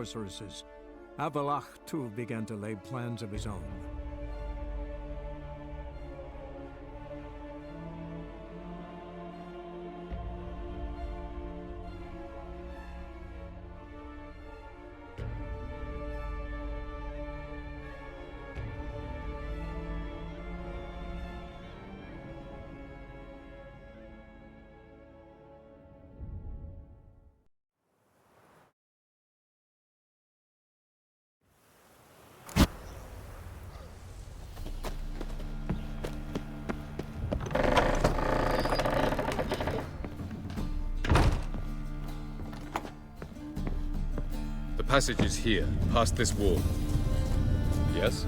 sorceresses. Avalach, too, began to lay plans of his own. The passage is here, past this wall. Yes?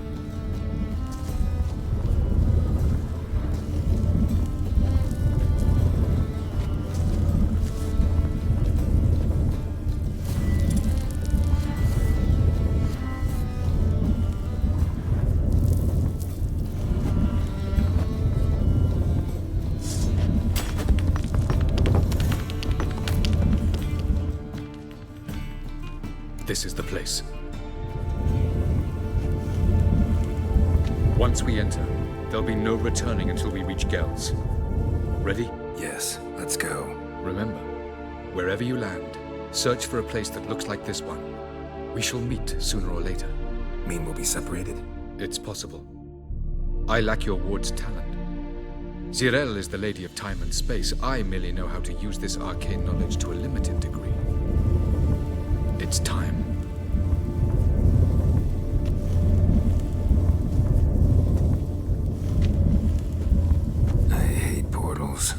This is the place. Once we enter, there'll be no returning until we reach Geralt. Ready? Yes, let's go. Remember, wherever you land, search for a place that looks like this one. We shall meet sooner or later. Mean we'll be separated? It's possible. I lack your ward's talent. Zirel is the Lady of Time and Space. I merely know how to use this arcane knowledge to a limited degree. It's time. I hate portals.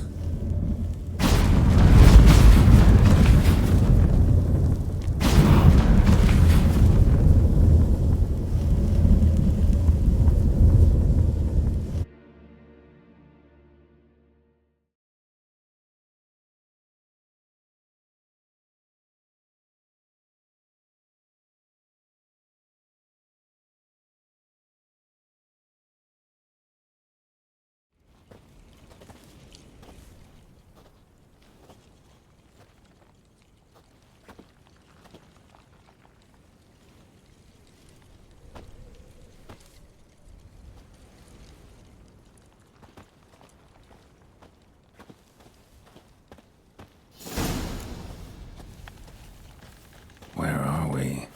Where are we?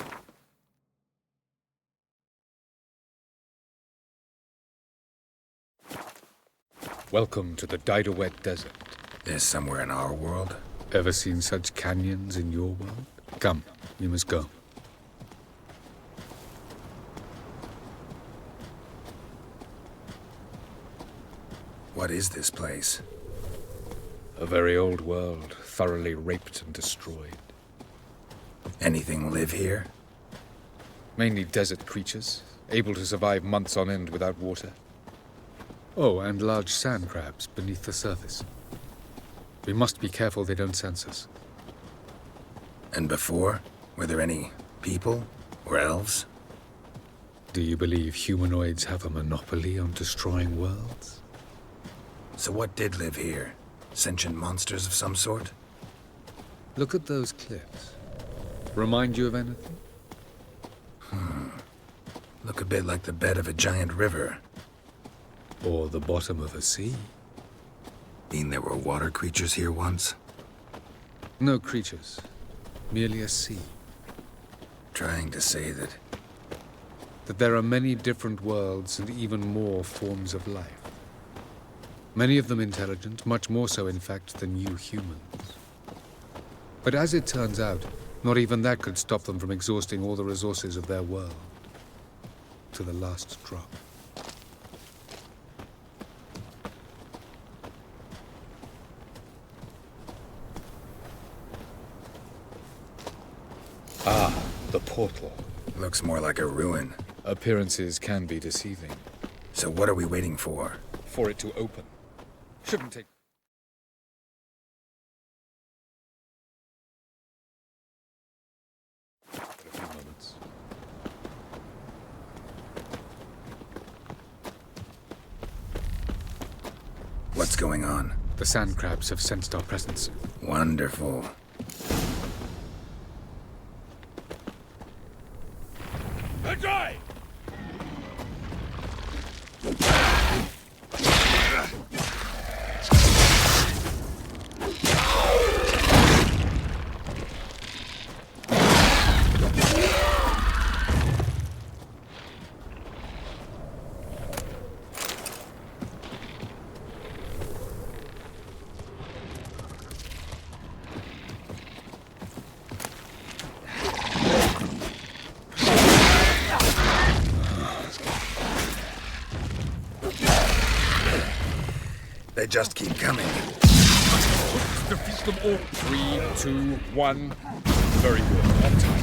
Welcome to the Didowet Desert. This somewhere in our world? Ever seen such canyons in your world? Come, we must go. What is this place? A very old world, thoroughly raped and destroyed. Anything live here? Mainly desert creatures, able to survive months on end without water. Oh, and large sand crabs beneath the surface. We must be careful they don't sense us. And before? Were there any people? Or elves? Do you believe humanoids have a monopoly on destroying worlds? So what did live here? Sentient monsters of some sort? Look at those cliffs. Remind you of anything? Look a bit like the bed of a giant river. Or the bottom of a sea? Mean there were water creatures here once? No creatures. Merely a sea. Trying to say that There are many different worlds and even more forms of life. Many of them intelligent, much more so in fact than you humans. But as it turns out, not even that could stop them from exhausting all the resources of their world. To the last drop. Ah, the portal. looks more like a ruin. Appearances can be deceiving. So what are we waiting for? For it to open. Shouldn't take... a few moments. What's going on? The sand crabs have sensed our presence. Wonderful. dry! They just keep coming. Defeat them all. 3, 2, 1. Very good. On time.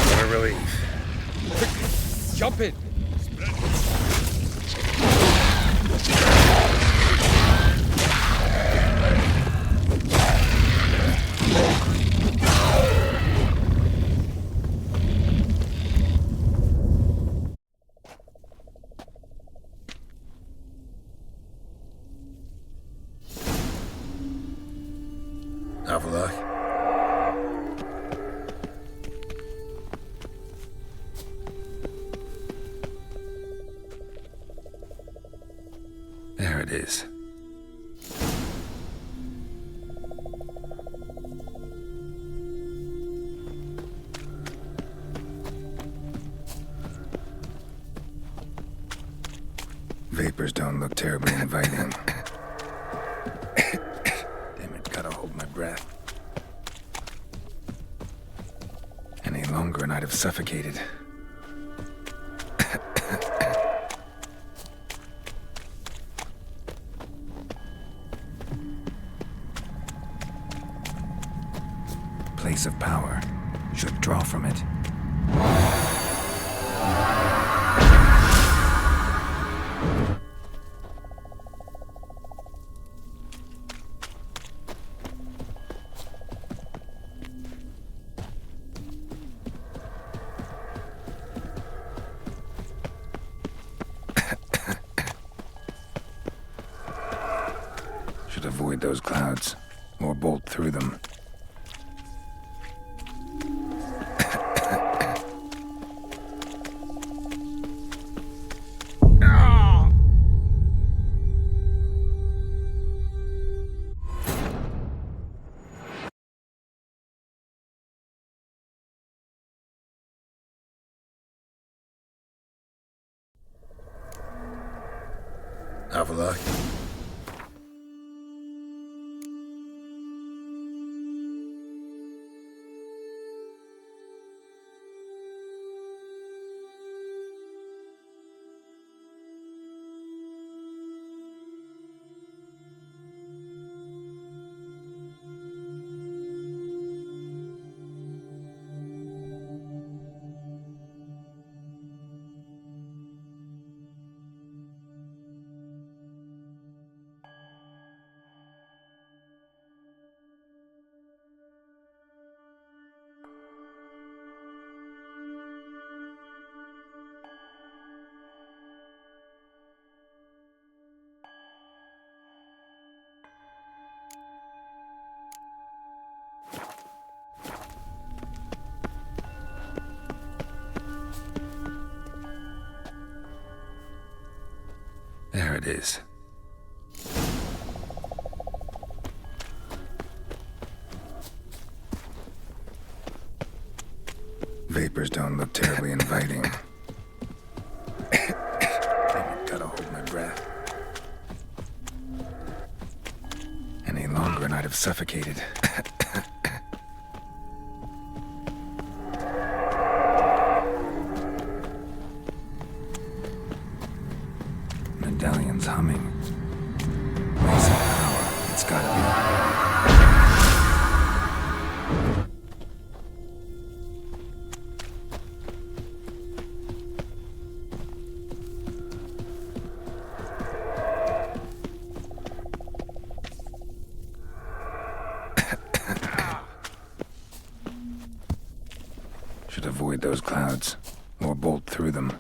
What a relief. Quickly, jump in. Avalok. There it is. Vapors don't look terribly inviting. Damn it, gotta hold my breath. Any longer and I'd have suffocated. Place of power. Should draw from it. Should avoid those clouds, or bolt through them. Avalok. There it is. Vapors don't look terribly inviting. Damn it, gotta hold my breath. Any longer and I'd have suffocated. Medallion's humming. Place of power. It's gotta be. Should avoid those clouds, or bolt through them.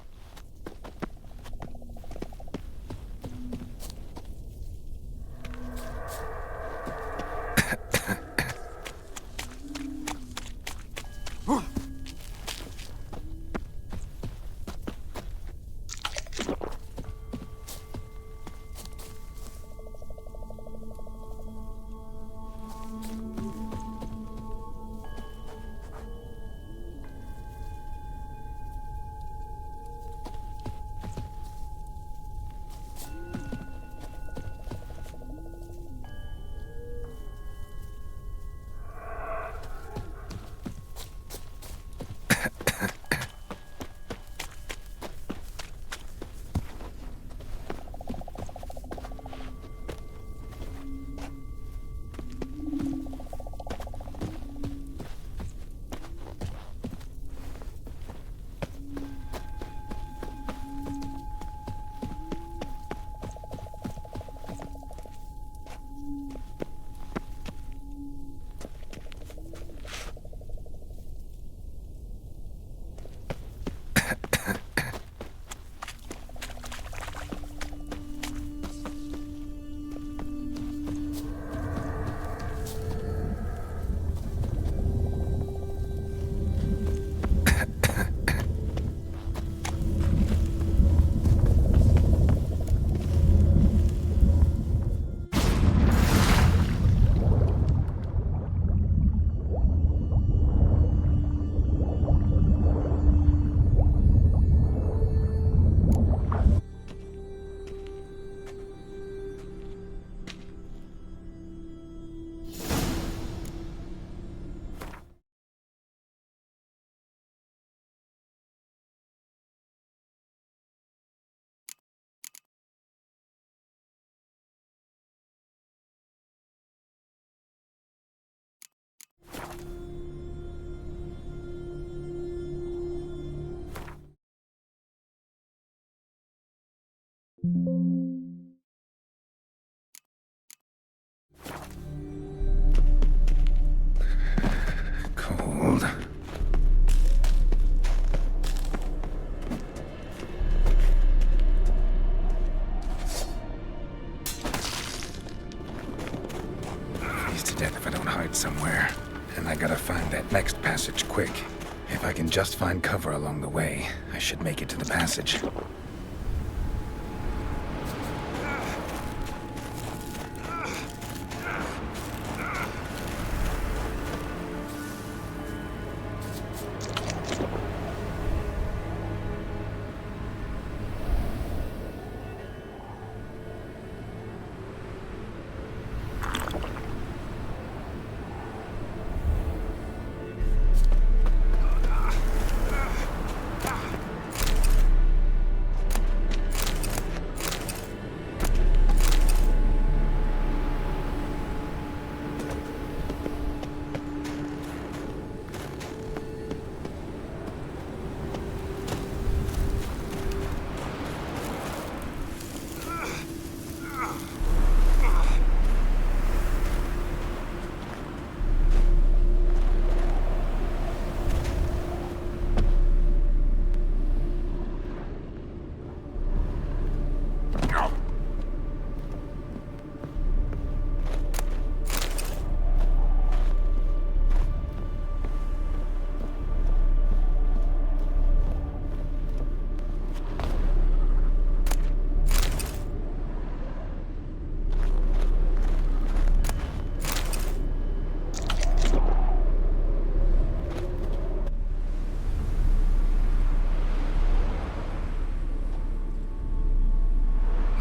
that next passage quick. If I can just find cover along the way, I should make it to the passage.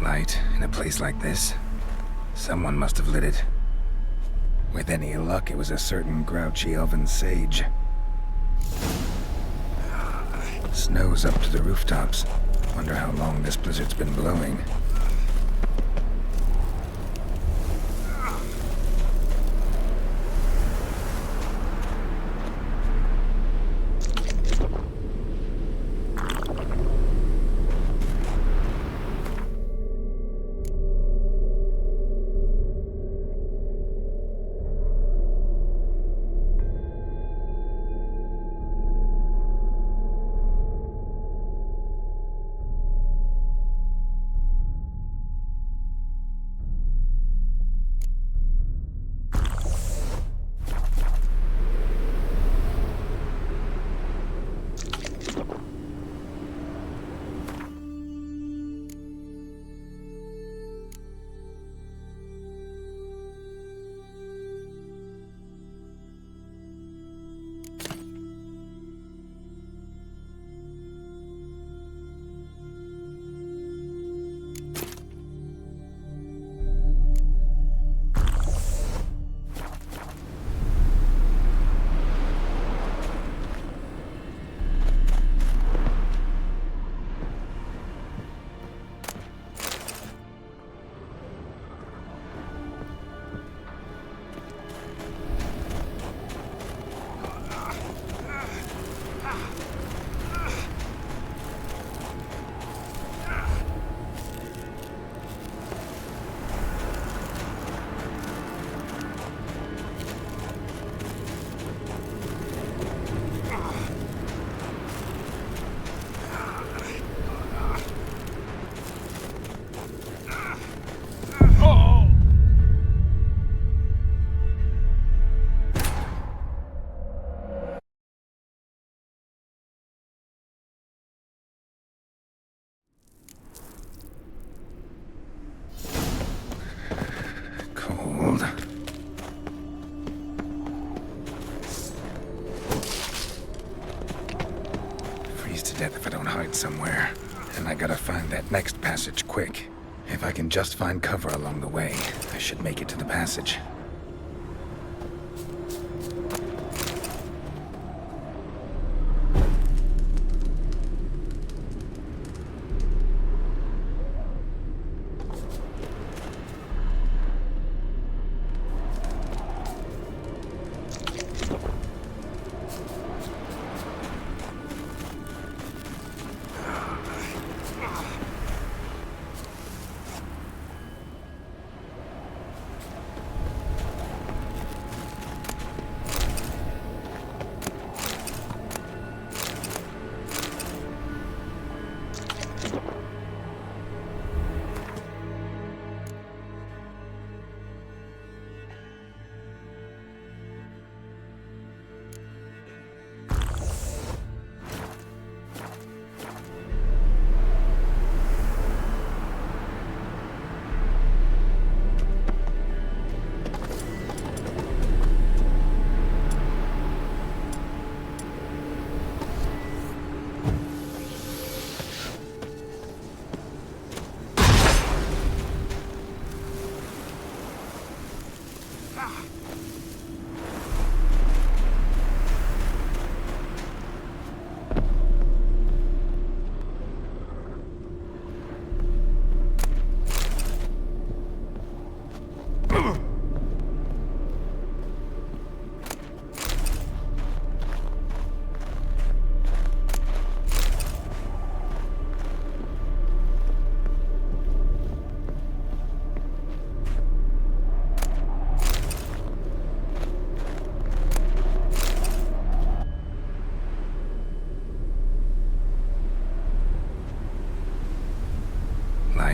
Light in a place like this. Someone must have lit it. With any luck, it was a certain grouchy elven sage. Snow's up to the rooftops. Wonder how long this blizzard's been blowing. Death if I don't hide somewhere. And I gotta find that next passage quick. If I can just find cover along the way, I should make it to the passage.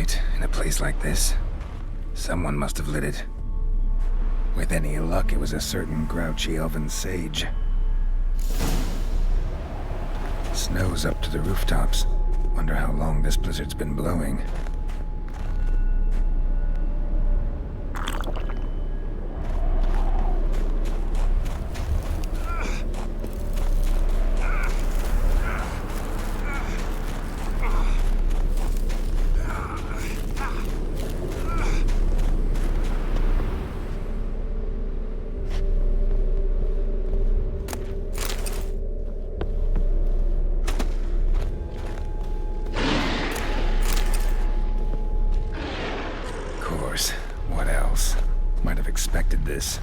light in a place like this. Someone must have lit it. With any luck, it was a certain grouchy elven sage. Snow's up to the rooftops. Wonder how long this blizzard's been blowing. What else? Might have expected this.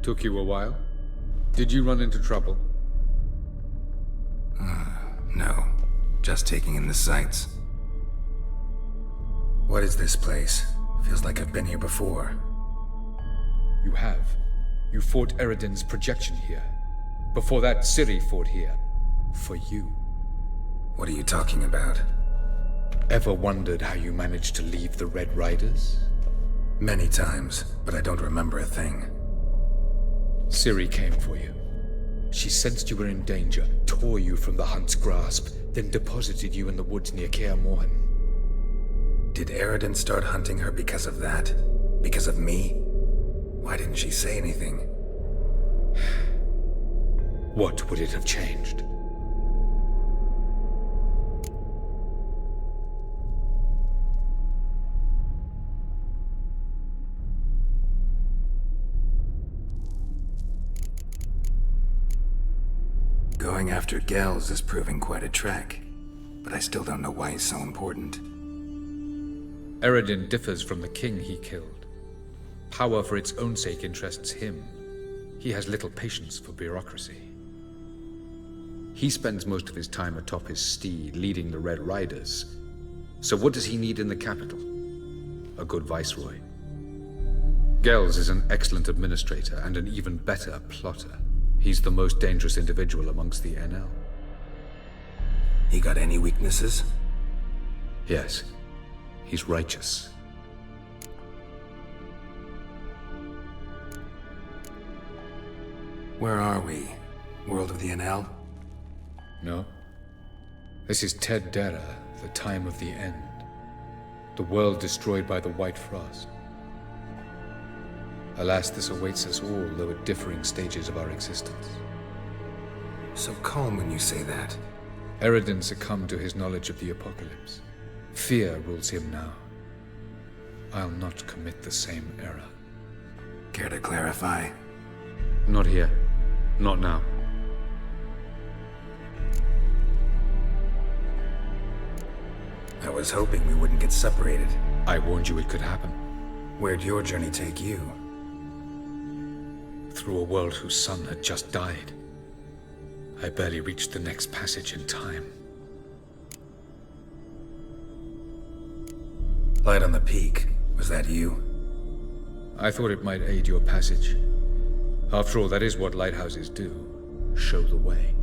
Took you a while? Did you run into trouble? No. Just taking in the sights. What is this place? Feels like I've been here before. You have. You fought Eredin's projection here. Before that, Ciri fought here. For you. What are you talking about? Ever wondered how you managed to leave the Red Riders? Many times, but I don't remember a thing. Ciri came for you. She sensed you were in danger, tore you from the Hunt's grasp, then deposited you in the woods near Kaer Morhen. Did Eredin start hunting her because of that? Because of me? Why didn't she say anything? What would it have changed? Going after Gels is proving quite a trek, but I still don't know why he's so important. Eredin differs from the king he killed. Power for its own sake interests him. He has little patience for bureaucracy. He spends most of his time atop his steed, leading the Red Riders. So what does he need in the capital? A good viceroy. Gels is an excellent administrator and an even better plotter. He's the most dangerous individual amongst the NL. He got any weaknesses? Yes. He's righteous. Where are we? World of the NL? No. This is Ted Dera, the time of the end. The world destroyed by the White Frost. Alas, this awaits us all, though at differing stages of our existence. So calm when you say that. Eredin succumbed to his knowledge of the apocalypse. Fear rules him now. I'll not commit the same error. Care to clarify? Not here. Not now. I was hoping we wouldn't get separated. I warned you it could happen. Where'd your journey take you? Through a world whose sun had just died. I barely reached the next passage in time. Light on the peak. Was that you? I thought it might aid your passage. After all, that is what lighthouses do. Show the way.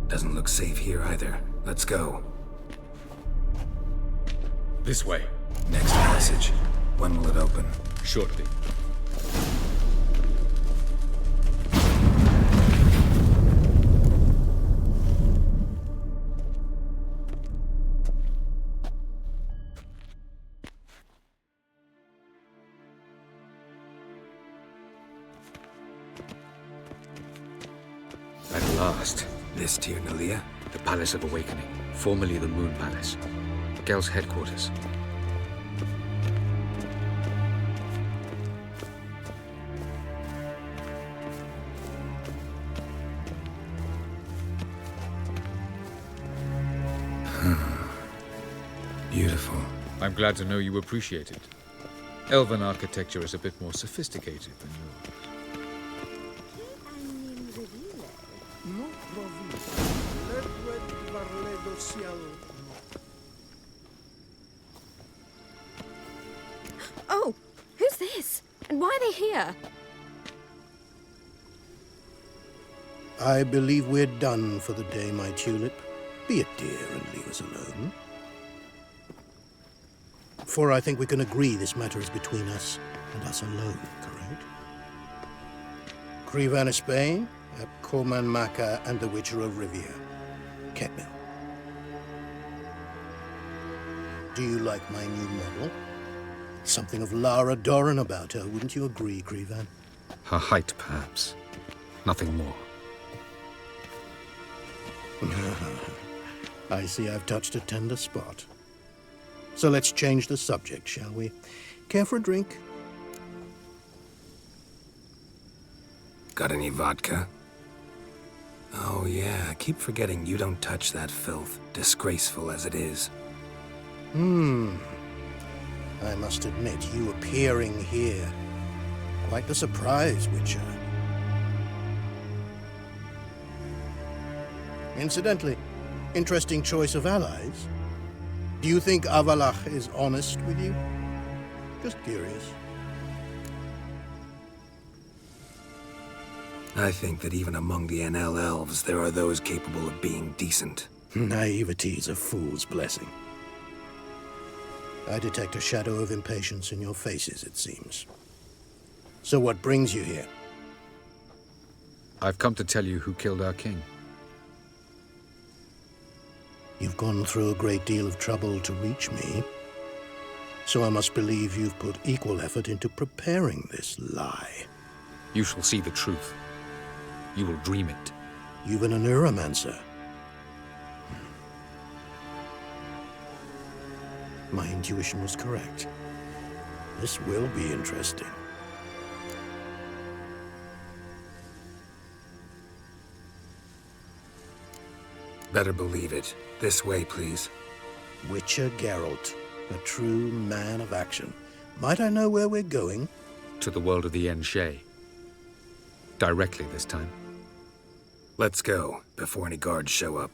Doesn't look safe here either. Let's go. This way. Next passage. When will it open? Shortly. At last. This Tyr Nalia? The Palace of Awakening, formerly the Moon Palace. Gel's headquarters. Beautiful. I'm glad to know you appreciate it. Elven architecture is a bit more sophisticated than yours. Oh, who's this? And why are they here? I believe we're done for the day, my tulip. Be a dear and leave us alone. For I think we can agree this matter is between us and us alone, correct? Krivan of Spain, Korman Maka, and the Witcher of Rivia. Ketmil. Do you like my new model? Something of Lara Doran about her, wouldn't you agree, Krivan? Her height, perhaps. Nothing more. I see I've touched a tender spot. So let's change the subject, shall we? Care for a drink? Got any vodka? Oh yeah, I keep forgetting you don't touch that filth, disgraceful as it is. I I must admit, you appearing here, quite the surprise, Witcher. Incidentally, interesting choice of allies. Do you think Avalach is honest with you? Just curious. I think that even among the NL elves, there are those capable of being decent. Naivety is a fool's blessing. I detect a shadow of impatience in your faces, it seems. So what brings you here? I've come to tell you who killed our king. You've gone through a great deal of trouble to reach me, so I must believe you've put equal effort into preparing this lie. You shall see the truth. You will dream it. You've been a neuromancer. My intuition was correct. This will be interesting. Better believe it. This way, please. Witcher Geralt, a true man of action. Might I know where we're going? To the world of the Enshe. Directly this time. Let's go, before any guards show up.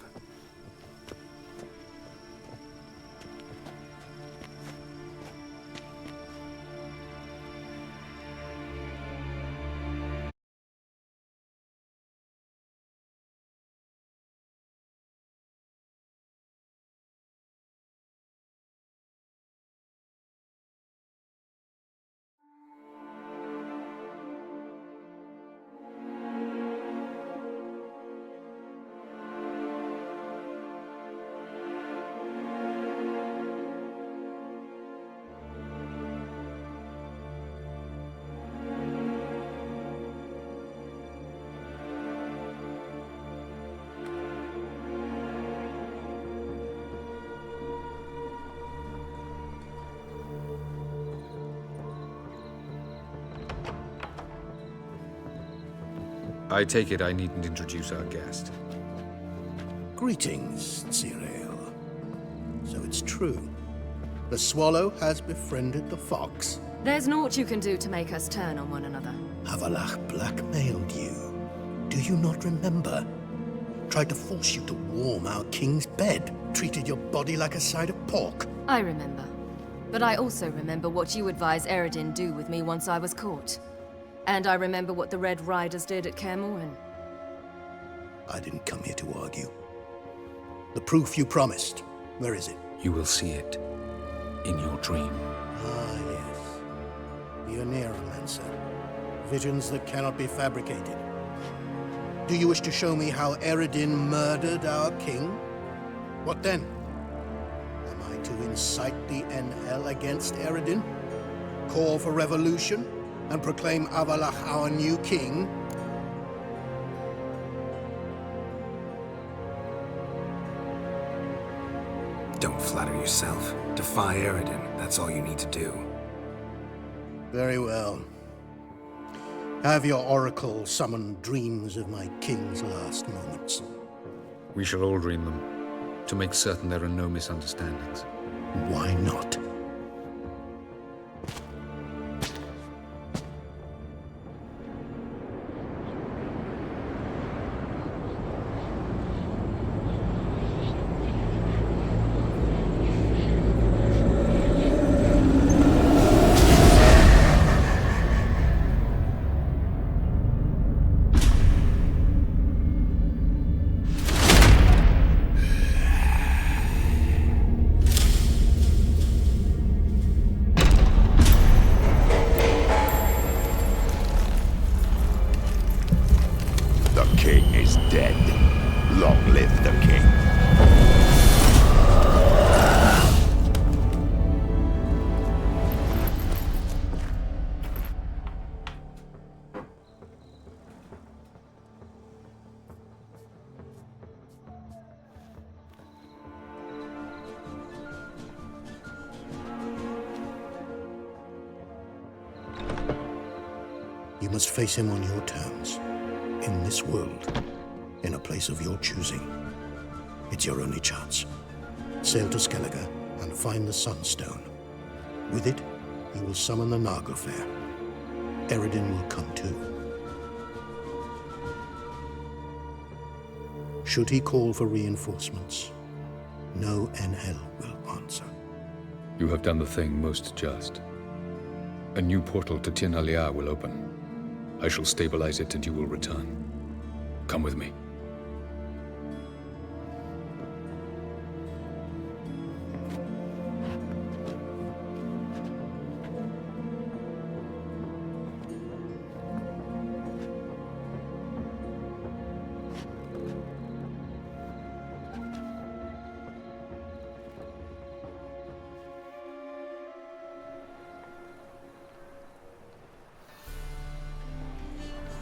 I take it I needn't introduce our guest. Greetings, Cyril. So it's true. The swallow has befriended the fox. There's naught you can do to make us turn on one another. Avalach blackmailed you. Do you not remember? Tried to force you to warm our king's bed. Treated your body like a side of pork. I remember. But I also remember what you advised Eredin do with me once I was caught. And I remember what the Red Riders did at Kaer Morhen. I didn't come here to argue. The proof you promised. Where is it? You will see it in your dream. Ah, yes. The Neuromancer. Visions that cannot be fabricated. Do you wish to show me how Eredin murdered our king? What then? Am I to incite the NL against Eredin? Call for revolution? And proclaim Avalach our new king? Don't flatter yourself. Defy Eredin. That's all you need to do. Very well. Have your oracle summon dreams of my king's last moments. We shall all dream them, to make certain there are no misunderstandings. Why not? You must face him on your terms. In this world. In a place of your choosing. It's your only chance. Sail to Skellige and find the Sunstone. With it, you will summon the Naga Fair. Eredin will come too. Should he call for reinforcements, no NL will answer. You have done the thing most just. A new portal to Tien-Alia will open. I shall stabilize it and you will return. Come with me.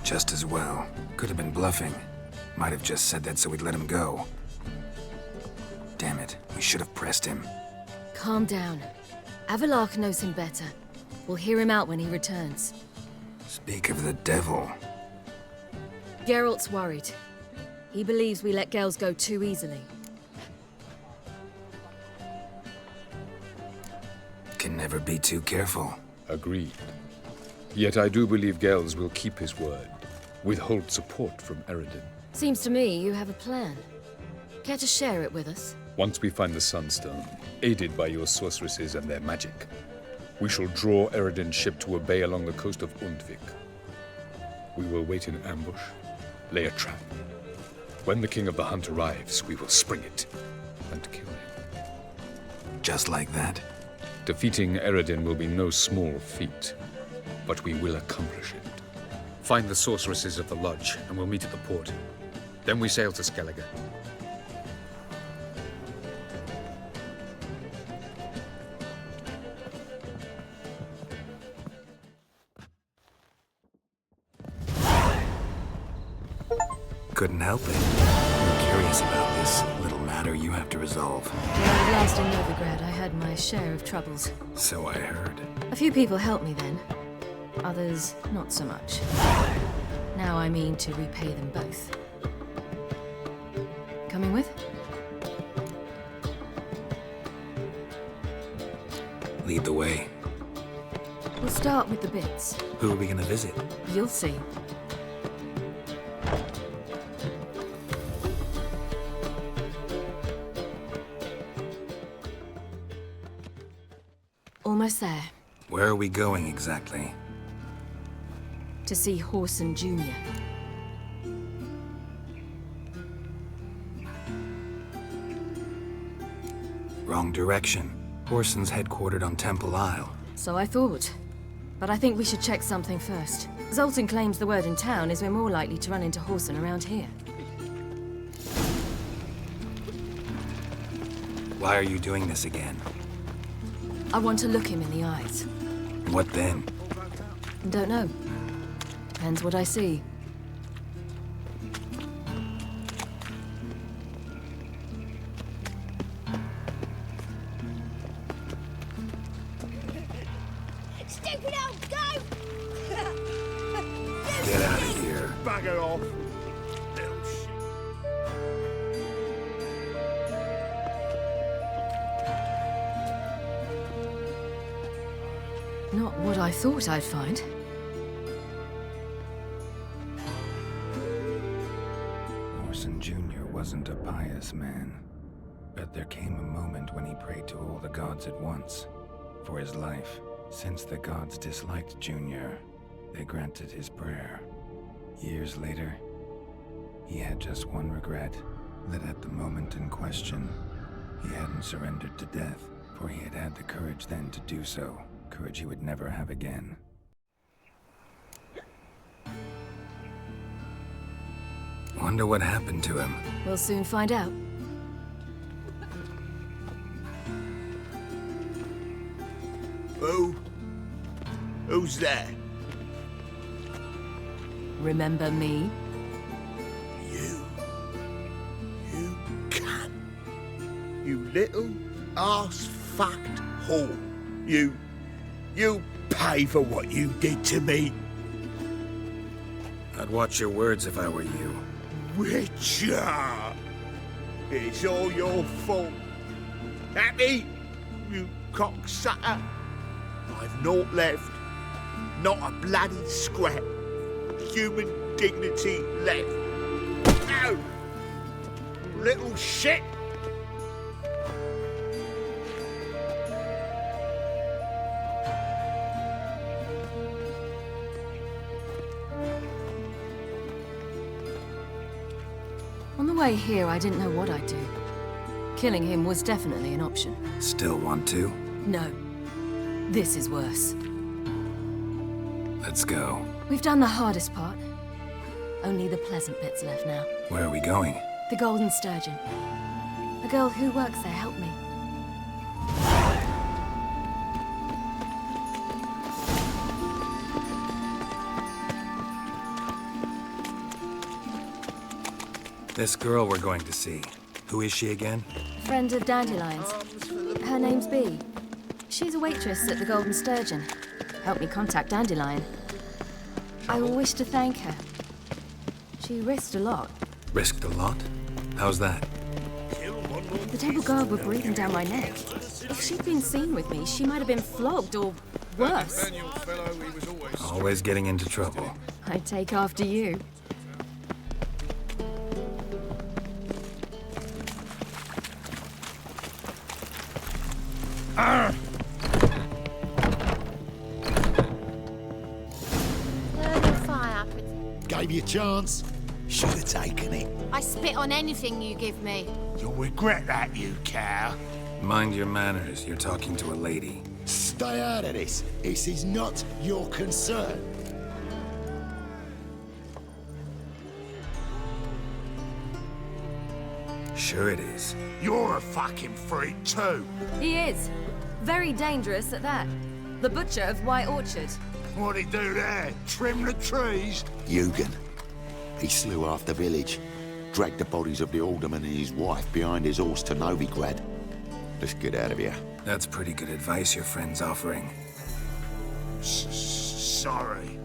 Just as well. Could have been bluffing. Might have just said that so we'd let him go. Damn it, we should have pressed him. Calm down. Avalok knows him better. We'll hear him out when he returns. Speak of the devil. Geralt's worried. He believes we let girls go too easily. Can never be too careful. Agreed. Yet I do believe Gels will keep his word. Withhold support from Eredin. Seems to me you have a plan. Care to share it with us? Once we find the Sunstone, aided by your sorceresses and their magic, we shall draw Eredin's ship to a bay along the coast of Undvik. We will wait in ambush, lay a trap. When the King of the Hunt arrives, we will spring it and kill him. Just like that? Defeating Eredin will be no small feat, but we will accomplish it. Find the sorceresses of the lodge, and we'll meet at the port. Then we sail to Skellige. Couldn't help it. I'm curious about this little matter you have to resolve. At last in Novigrad, I had my share of troubles. So I heard. A few people helped me then. Others, not so much. Now I mean to repay them both. Coming with? Lead the way. We'll start with the bits. Who are we gonna visit? You'll see. Almost there. Where are we going exactly? To see Horson Jr. Wrong direction. Horson's headquartered on Temple Isle. So I thought. But I think we should check something first. Zoltan claims the word in town is we're more likely to run into Horson around here. Why are you doing this again? I want to look him in the eyes. What then? Don't know. Depends what I see. Stupid old goat! Get out of here. Bugger off. Not what I thought I'd find. Horson Jr. wasn't a pious man, but there came a moment when he prayed to all the gods at once for his life. Since the gods disliked Jr., they granted his prayer. Years later, he had just one regret, that at the moment in question, he hadn't surrendered to death, for he had had the courage then to do so, courage he would never have again. Wonder what happened to him. We'll soon find out. Who's there? Remember me? You cunt. You little ass-fucked whore. You pay for what you did to me. I'd watch your words if I were you. Witcher! It's all your fault. Happy, you cocksucker? I've naught left. Not a bloody scrap. Human dignity left. No! Little shit! On the way here, I didn't know what I'd do. Killing him was definitely an option. Still want to? No. This is worse. Let's go. We've done the hardest part. Only the pleasant bits left now. Where are we going? The Golden Sturgeon. A girl who works there helped me. This girl we're going to see. Who is she again? Friend of Dandelion's. Her name's Bee. She's a waitress at the Golden Sturgeon. Helped me contact Dandelion. I wish to thank her. She risked a lot. Risked a lot? How's that? The temple guard were breathing down my neck. If she'd been seen with me, she might have been flogged or worse. Always getting into trouble. I'd take after you. Gave you a chance. Should have taken it. I spit on anything you give me. You'll regret that, you cow. Mind your manners. You're talking to a lady. Stay out of this. This is not your concern. Sure it is. You're a fucking freak too. He is. Very dangerous at that. The butcher of White Orchard. What'd he do there? Trim the trees? Eugen. He slew half the village. Dragged the bodies of the alderman and his wife behind his horse to Novigrad. Let's get out of here. That's pretty good advice your friend's offering. Sorry.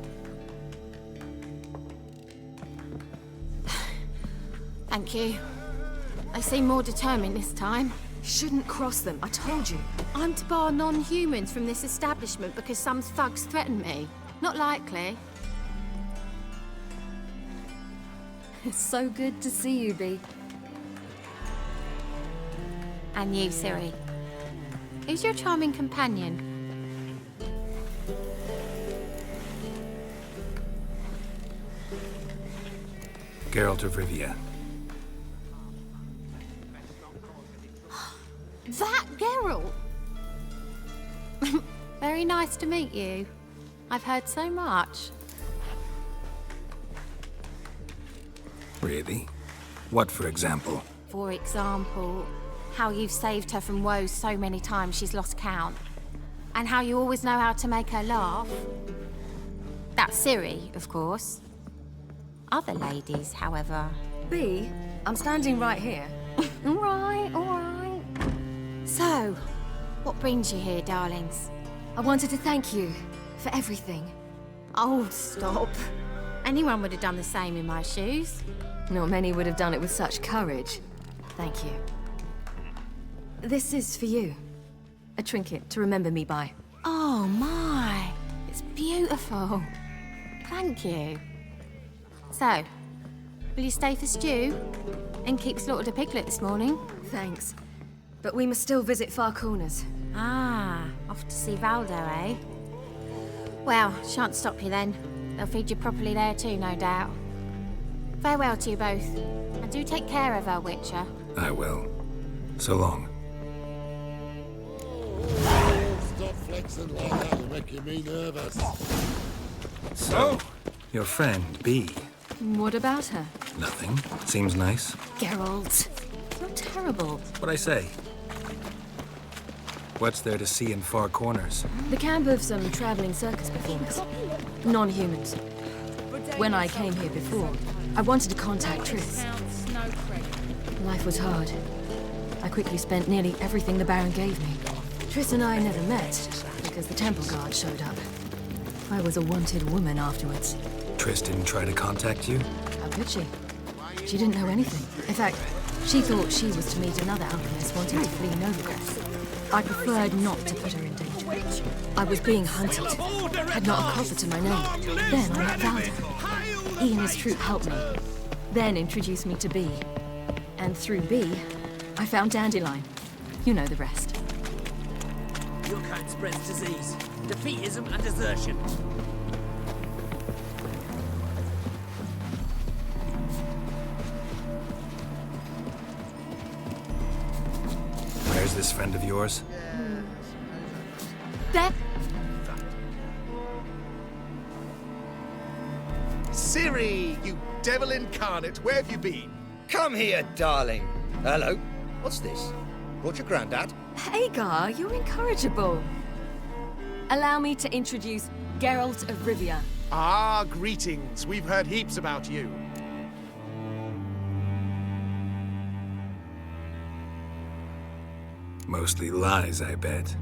Thank you. They seem more determined this time. Shouldn't cross them, I told you. I'm to bar non-humans from this establishment because some thugs threaten me. Not likely. It's so good to see you, Bee. And you, Ciri. Who's your charming companion? Geralt of Rivia. That Geralt! Very nice to meet you. I've heard so much. Really? What, for example? For example, how you've saved her from woes so many times she's lost count. And how you always know how to make her laugh. That's Ciri, of course. Other ladies, however... Bee, I'm standing right here. All right, all right. So, what brings you here, darlings? I wanted to thank you for everything. Oh, stop. Anyone would have done the same in my shoes. Not many would have done it with such courage. Thank you. This is for you. A trinket to remember me by. Oh, my. It's beautiful. Thank you. So, will you stay for stew? And keep slaughtered a piglet this morning? Thanks. But we must still visit Far Corners. Ah, off to see Valdo, eh? Well, shan't stop you then. They'll feed you properly there too, no doubt. Farewell to you both. And do take care of her, Witcher. I will. So long. Stop flexing like that. You're making me nervous. So, your friend, Bee. What about her? Nothing. Seems nice. Geralt. You're terrible. What'd I say? What's there to see in Far Corners? The camp of some traveling circus performers. Non-humans. When I came here before, I wanted to contact Triss. Life was hard. I quickly spent nearly everything the Baron gave me. Triss and I never met, because the temple guard showed up. I was a wanted woman afterwards. Triss didn't try to contact you? How could she? She didn't know anything. In fact, she thought she was to meet another alchemist wanting to flee Novigrad. I preferred not to put her in danger. I was being hunted. Had not a copper to my name. Then I met Valda. He and his troop helped me. Then introduced me to B. And through B, I found Dandelion. You know the rest. Your kind spreads disease, defeatism and desertion. Where's this friend of yours? There. Ciri, you devil incarnate, where have you been? Come here, darling. Hello. What's this? Brought your granddad? Hagar, you're incorrigible. Allow me to introduce Geralt of Rivia. Ah, greetings. We've heard heaps about you. Mostly lies, I bet.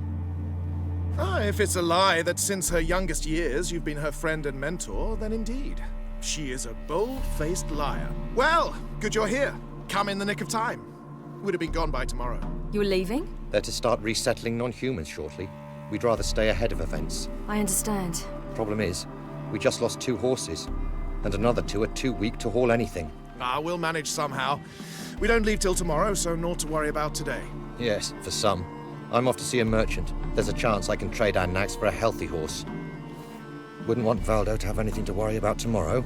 Ah, if it's a lie that since her youngest years you've been her friend and mentor, then indeed. She is a bold-faced liar. Well, good you're here. Come in the nick of time. Would have been gone by tomorrow. You're leaving? They're to start resettling non-humans shortly. We'd rather stay ahead of events. I understand. Problem is, we just lost 2 horses, and another 2 are too weak to haul anything. Ah, we'll manage somehow. We don't leave till tomorrow, so naught to worry about today. Yes, for some. I'm off to see a merchant. There's a chance I can trade our nags for a healthy horse. Wouldn't want Valdo to have anything to worry about tomorrow.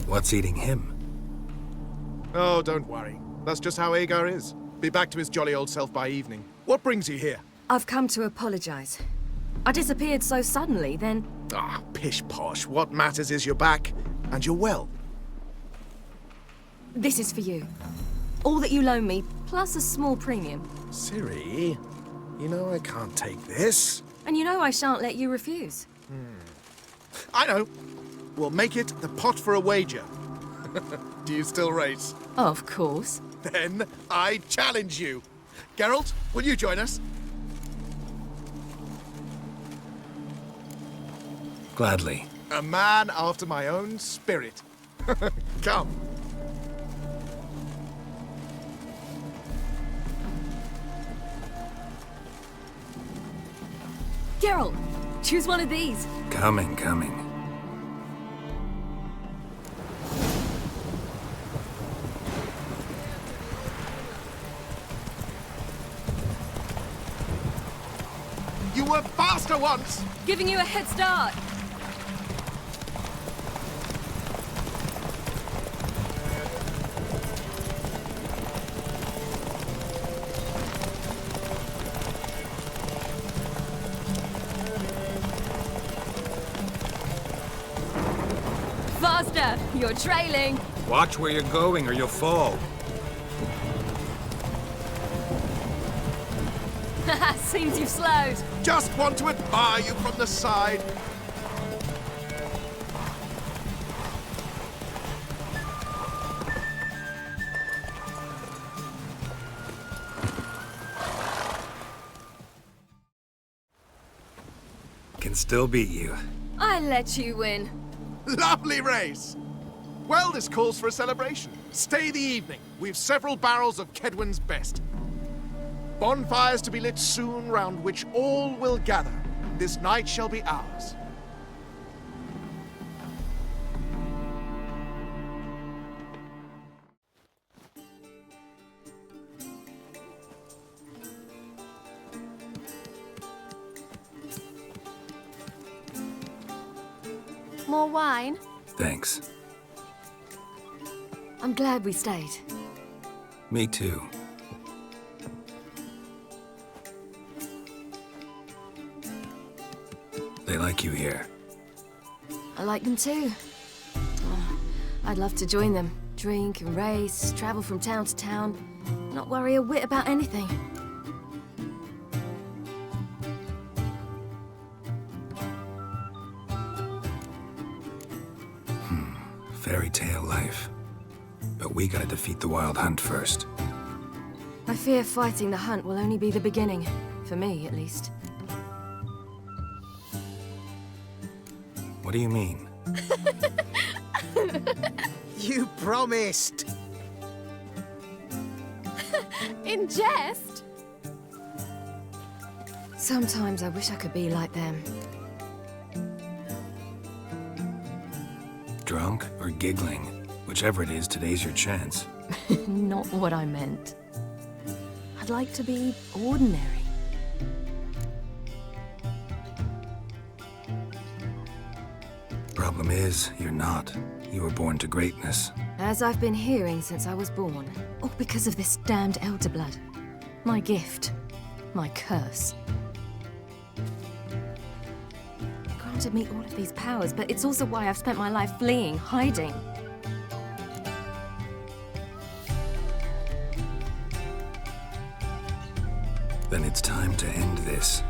What's eating him? Oh, don't worry. That's just how Agar is. Be back to his jolly old self by evening. What brings you here? I've come to apologize. I disappeared so suddenly, then... Ah, pish-posh. What matters is you're back, and you're well. This is for you. All that you loan me, plus a small premium. Ciri, you know I can't take this. And you know I shan't let you refuse. I know. We'll make it the pot for a wager. Do you still race? Of course. Then I challenge you. Geralt, will you join us? Gladly. A man after my own spirit. Come. Geralt, choose one of these. Coming. You were faster once! Giving you a head start. Faster! You're trailing. Watch where you're going or you'll fall. Seems you've slowed. Just want to admire you from the side. Can still beat you. I let you win. Lovely race! Well, this calls for a celebration. Stay the evening. We've several barrels of Kedwen's best. Bonfires to be lit soon, round which all will gather. This night shall be ours. More wine? Thanks. I'm glad we stayed. Me too. They like you here. I like them too. Oh, I'd love to join them. Drink and race, travel from town to town. Not worry a whit about anything. Fairy tale life. But we gotta defeat the Wild Hunt first. I fear fighting the hunt will only be the beginning. For me, at least. What do you mean? You promised! in jest. Sometimes I wish I could be like them. Drunk or giggling? Whichever it is, today's your chance. Not what I meant. I'd like to be ordinary. Problem is, you're not. You were born to greatness. As I've been hearing since I was born. All because of this damned elder blood. My gift. My curse. It granted me all of these powers, but it's also why I've spent my life fleeing, hiding. Then it's time to end this.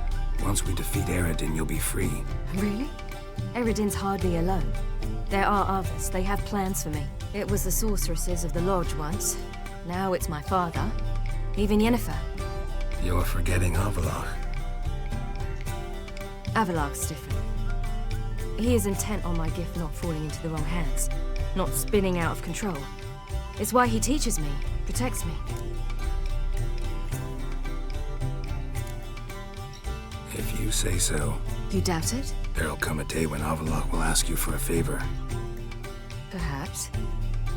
Once we defeat Eredin, you'll be free. Really? Eredin's hardly alone. There are others. They have plans for me. It was the sorceresses of the Lodge once. Now it's my father. Even Yennefer. You're forgetting Avallac'h. Avallac'h's different. He is intent on my gift not falling into the wrong hands. Not spinning out of control. It's why he teaches me, protects me. If you say so. You doubt it? There'll come a day when Avallac'h will ask you for a favor. Perhaps.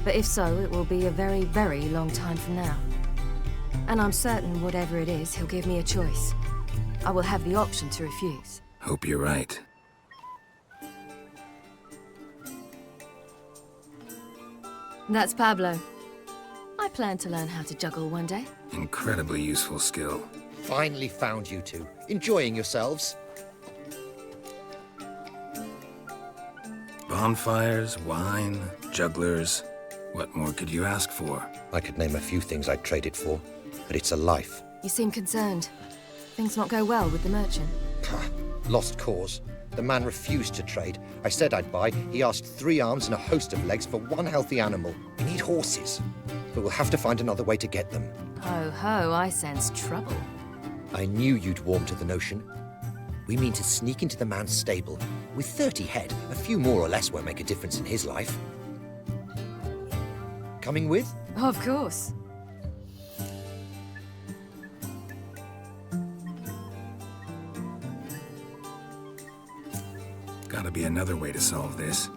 But if so, it will be a very, very long time from now. And I'm certain whatever it is, he'll give me a choice. I will have the option to refuse. Hope you're right. That's Pablo. I plan to learn how to juggle one day. Incredibly useful skill. Finally found you two. Enjoying yourselves? Bonfires, wine, jugglers. What more could you ask for? I could name a few things I'd trade it for, but it's a life. You seem concerned. Things not go well with the merchant. Lost cause. The man refused to trade. I said I'd buy. He asked 3 arms and a host of legs for 1 healthy animal. We need horses, but we'll have to find another way to get them. Ho ho, I sense trouble. I knew you'd warm to the notion. We mean to sneak into the man's stable. With 30 head, a few more or less won't make a difference in his life. Coming with? Of course. Gotta be another way to solve this.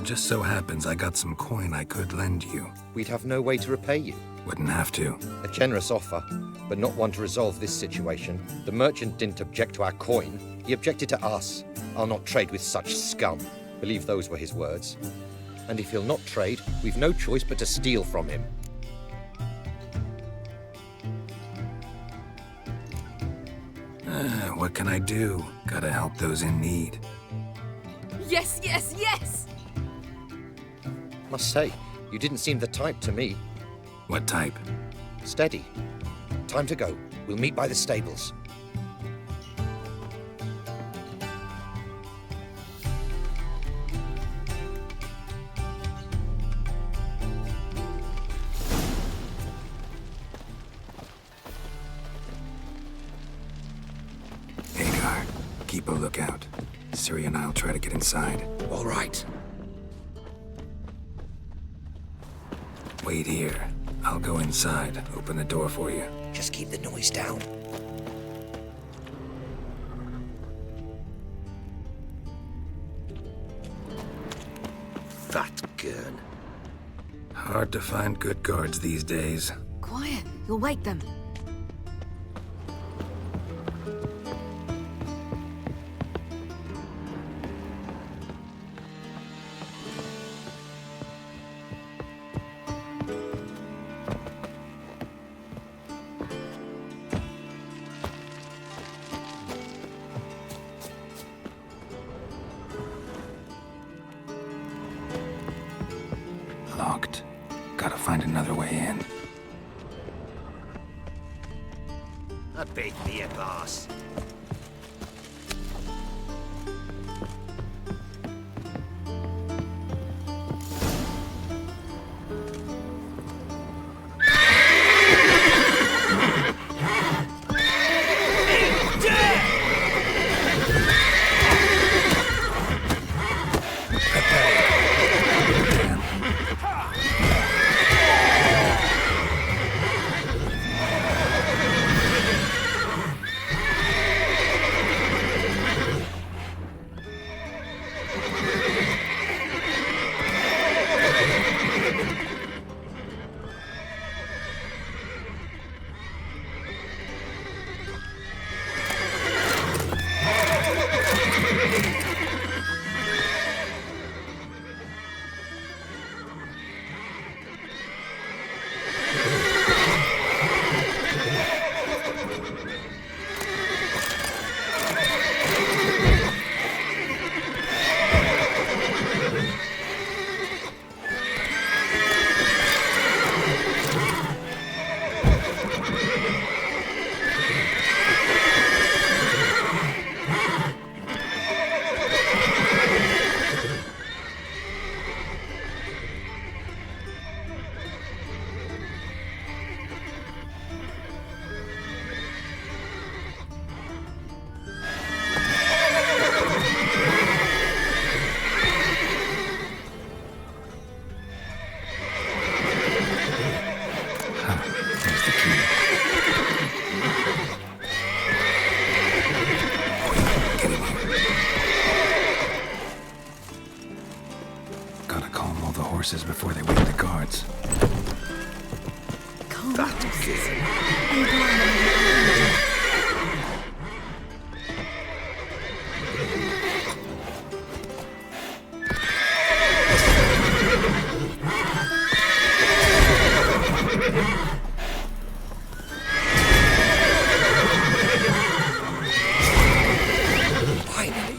Just so happens I got some coin I could lend you. We'd have no way to repay you. Wouldn't have to. A generous offer, but not one to resolve this situation. The merchant didn't object to our coin. He objected to us. I'll not trade with such scum. Believe those were his words. And if he'll not trade, we've no choice but to steal from him. What can I do? Gotta help those in need. Yes, yes, yes! Must say, you didn't seem the type to me. What type? Steady. Time to go. We'll meet by the stables. Hagar, keep a lookout. Ciri and I'll try to get inside. All right. Wait here. I'll go inside. Open the door for you. Just keep the noise down. Fat gurn. Hard to find good guards these days. Quiet. You'll wake them. Locked. Gotta find another way in. A bit near, boss. Finally!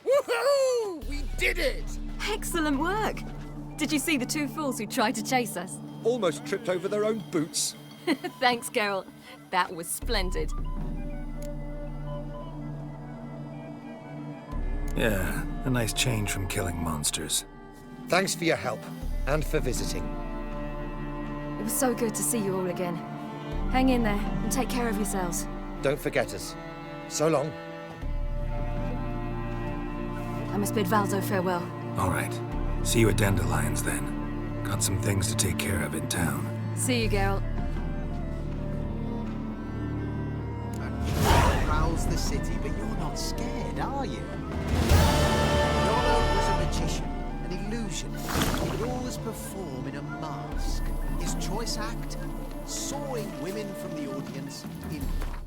Woohoo! We did it! Excellent work! Did you see the two fools who tried to chase us? Almost tripped over their own boots. Thanks, Geralt. That was splendid. Yeah, a nice change from killing monsters. Thanks for your help, and for visiting. It was so good to see you all again. Hang in there, and take care of yourselves. Don't forget us. So long. I must bid Valzo farewell. All right. See you at Dandelions, then. Got some things to take care of in town. See you, Geralt. Prowls the city, but you're not scared, are you? Geralt was a magician, an illusion. He would always perform in a mask. His choice act? Sawing women from the audience in half.